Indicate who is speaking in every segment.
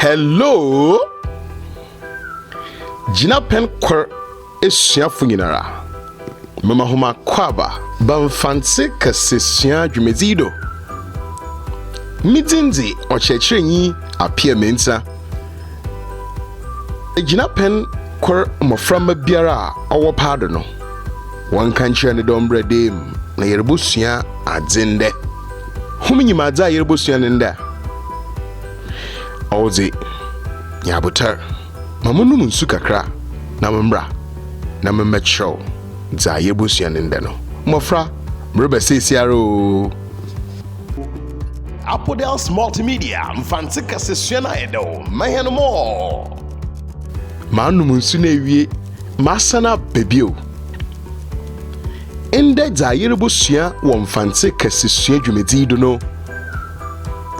Speaker 1: Hello. Jina pen kwar esuafo nyinara. Mama homa kwaba ban Fante kasesua dwumezido. Midinzi ochechrenyi apia mensa. Jina pen kwar moframa biara owo pado no. Wan kanche ne dombre dem na yerbusua adzende. Huminyima adza yerbusua nenda. Ozi nyabutar mamunu munsu kakra na membra na memmecho za yebusia nende no mofra mrebe sesiaro Apodels Multimedia Fante kasesua na edo maheno mo manu munsu na ewie masana bebio ende za yebusia wo Fante kasesua dwumedido no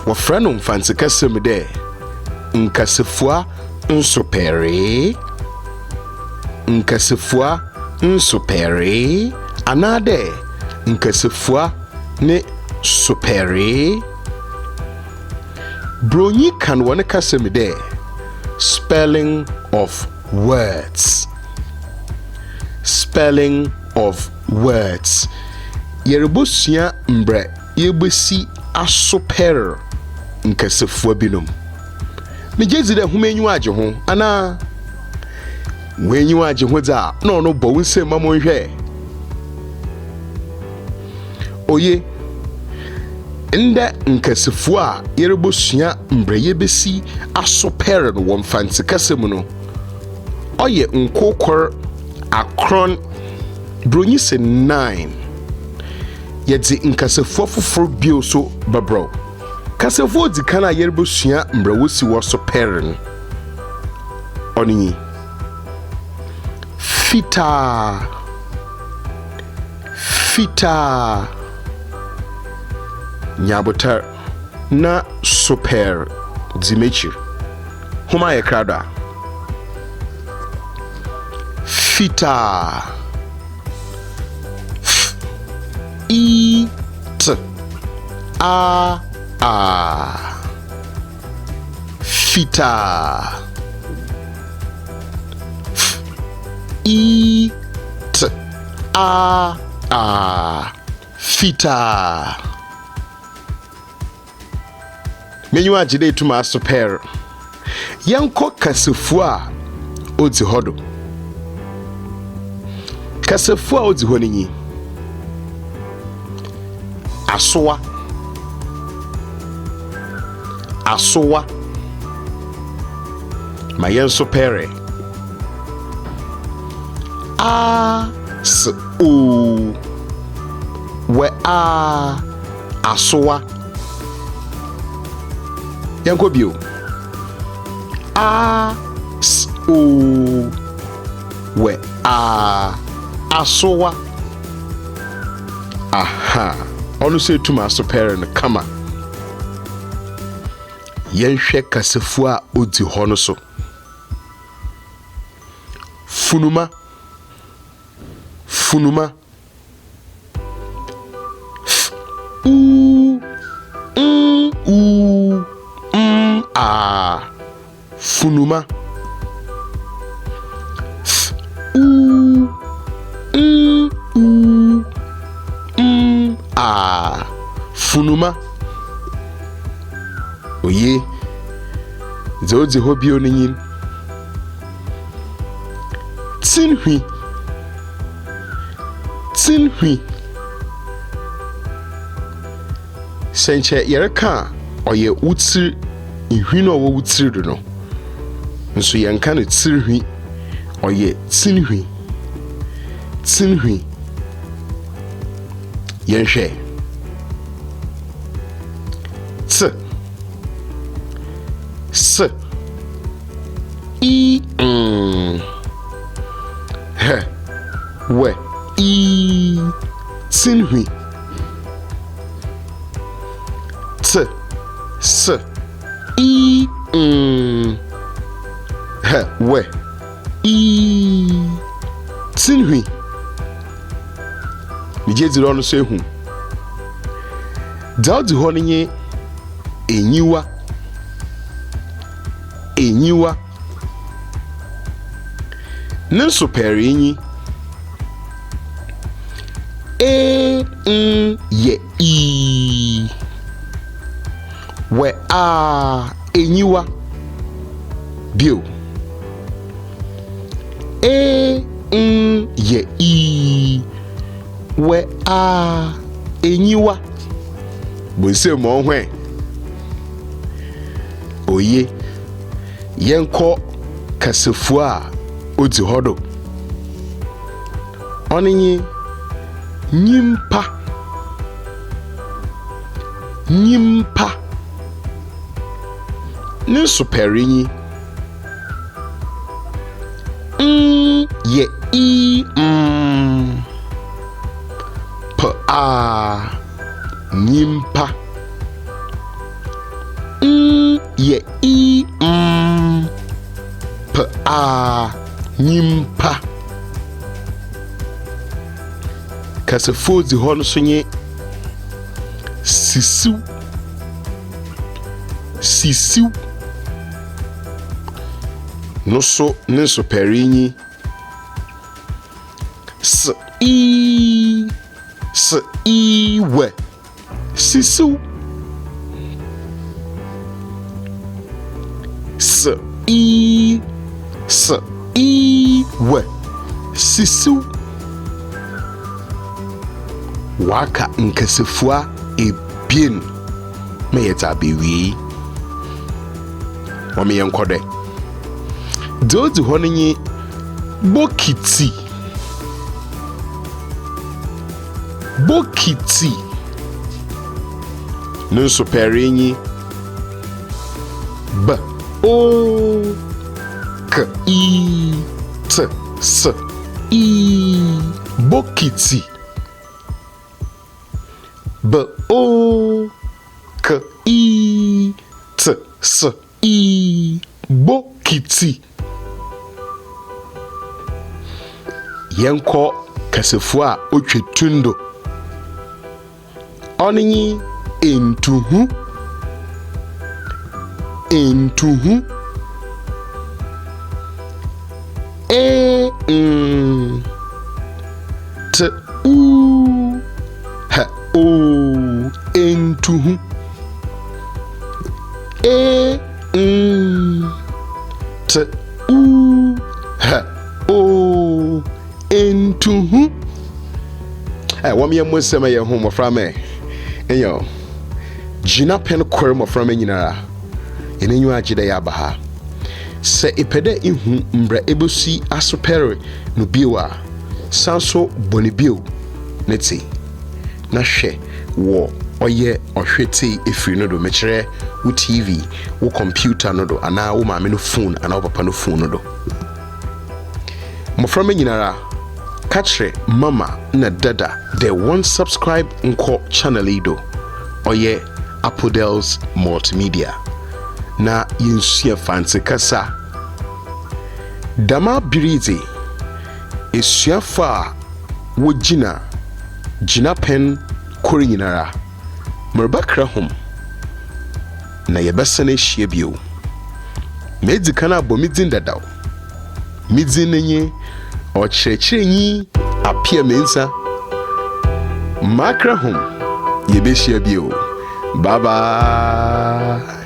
Speaker 1: wofra no Fante kasemde nkasefua nsupere anade nkasefua ne supere bronyi kan wone kasemde spelling of words yerebosua mbre yebesi asupere nkasefua binom Mijezi de humenyu aje ho ana wenyu aje ho za no no bo nse mamo hwe oye nda nkasifu a yerebosua mbreye besi asopere no won Fante kasem no oye nkokor akron bronyi se 9 yedi nkasifu foforo bio so babro kasefo di kana yerbosua mbra wosi wo so peren oni fita nyabotar na super dimechi homa ye krada fita fita fita menyu agide tuma super yanko kasefu a odi hodo kasefu a odi honinyi asowa mayen supere asowa yanko bio asowa aha onu se tuma supere no kama yenhwe kasefu a odi ho no so funuma funuma funuma oye zozi hobio ninyin tinhui senche yereka oye wutsir nhwi no wo wutsir do no nso yenka no tsirhui oye tinhui yenhwe tinhui tinhui mijezi ro no so ehu daudi ho nye enyiwa enyiwa ne nsopɛre enyi ye I we a enyiwa bio ye I we a enyiwa bonse mo hwen oye yenko kasefu a odi hodo onenyi nyimpa ne superinyi ye I p a nyimpa ye I p a nyimpa kasefo di ho no so nye sisiu no so ne so perinyi s I we sisiu s I we sisiu waka nkasefua ebien me yeta bewi o me yenkode dodi ho nyi bokiti no so perenyi b o k I t s I bokiti b o k I t s I bokiti yenko kasefu a otwetundo onenyi entuhu t u h o entuhu t u h o entuhu wam ye mosema ye ho mofra me enyo gina pen kwere mofra me nyinara enenyu agide ya baha se ipede ihu mbra ebosi asopere no biwa sanso bonibio neti na hwe wo oye ohwete efiri no do mekere wo TV wo computer no do ana wo maame no phone ana wo papa no phone no do mofra me nyinara kachre mama na dada they won't subscribe nko channel ido oye Apodels Multimedia na yinsia Fante kasa dama biriti esuafa wo gina pen kori nyinara merbakra hom na yebesane hie bio medi kana bomidin dadaw midin nenye o cherecherenyi apia mensa makra hom yebehia bio bye bye